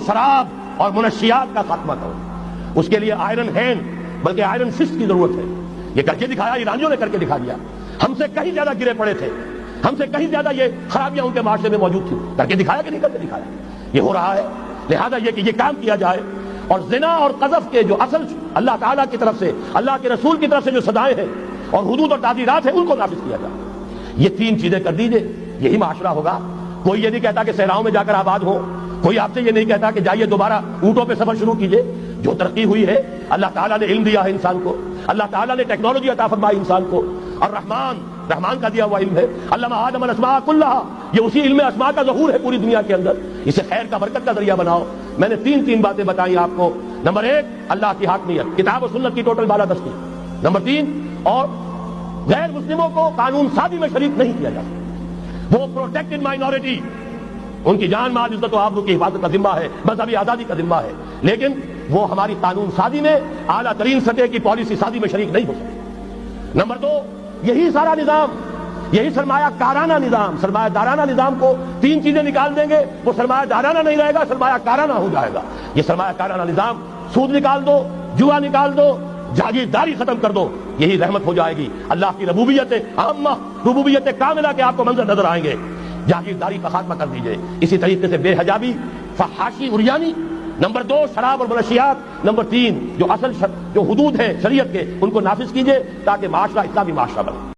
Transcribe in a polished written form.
شراب اور منشیات کا خاتمہ کرو۔ اس کے لیے آئرن ہینڈ بلکہ آئرن فسٹ کی ضرورت ہے۔ یہ کر کے دکھایا، ایرانیوں نے کر کے دکھا دیا۔ ہم سے کہیں زیادہ گرے پڑے تھے، ہم سے کہیں زیادہ یہ خرابیاں ان کے معاشرے میں موجود تھی، کر کے دکھایا کہ نہیں کر کے دکھایا؟ یہ ہو رہا ہے۔ لہذا یہ کہ یہ کام کیا جائے اور زنا اور قذف کے جو اصل اللہ تعالیٰ کی طرف سے، اللہ کے رسول کی طرف سے جو سزائیں ہیں اور حدود اور تعزیرات ہیں، ان کو نافذ کیا جائے۔ یہ تین چیزیں کر دیجئے، یہی معاشرہ ہوگا۔ کوئی یہ نہیں کہتا کہ صحراؤں میں جا کر آباد ہو، کوئی آپ سے یہ نہیں کہتا کہ جائیے دوبارہ اونٹوں پہ سفر شروع کیجئے۔ جو ترقی ہوئی ہے، اللہ تعالیٰ نے علم دیا ہے انسان کو، اللہ تعالیٰ نے ٹیکنالوجی عطا فرمائی انسان کو، اور رحمان کا دیا ہوا علم ہے۔ علم آدم الاسماء کلھا، یہ اسی علم اسماء کا ظہور ہے پوری دنیا کے اندر۔ اسے خیر کا، برکت کا ذریعہ بناؤ۔ میں نے تین باتیں بتائی آپ کو۔ نمبر 1، اللہ کی حاکمیت، کتاب و سنت کی ٹوٹل بالادستی۔ نمبر 3، اور غیر مسلموں کو قانون سازی میں شریک نہیں کیا جاتا۔ وہ پروٹیکٹڈ مائنورٹی، ان کی جان مال عزت و آبرو کی حفاظت کا ذمہ ہے، مذہبی آزادی کا ذمہ ہے، لیکن وہ ہماری قانون سازی میں، اعلیٰ ترین سطح کی پالیسی سازی میں شریک نہیں ہو سکتے۔ نمبر 2، یہی سارا نظام، یہی سرمایہ کارانہ نظام، سرمایہ دارانہ نظام کو 3 چیزیں نکال دیں گے، وہ سرمایہ دارانہ نہیں رہے گا، سرمایہ کارانہ ہو جائے گا۔ یہ سرمایہ کارانہ نظام، سود نکال دو، جوا نکال دو، جاگیرداری ختم کر دو، یہی رحمت ہو جائے گی۔ اللہ کی ربوبیت عامہ، ربوبیت کاملہ کے آپ کو منظر نظر آئیں گے۔ جاگیرداری کا خاتمہ کر دیجئے۔ اسی طریقے سے بے حجابی، فحاشی، عریانی۔ نمبر 2، شراب اور منشیات۔ نمبر 3، جو اصل جو حدود ہیں شریعت کے، ان کو نافذ کیجئے تاکہ معاشرہ اسلامی معاشرہ بنے۔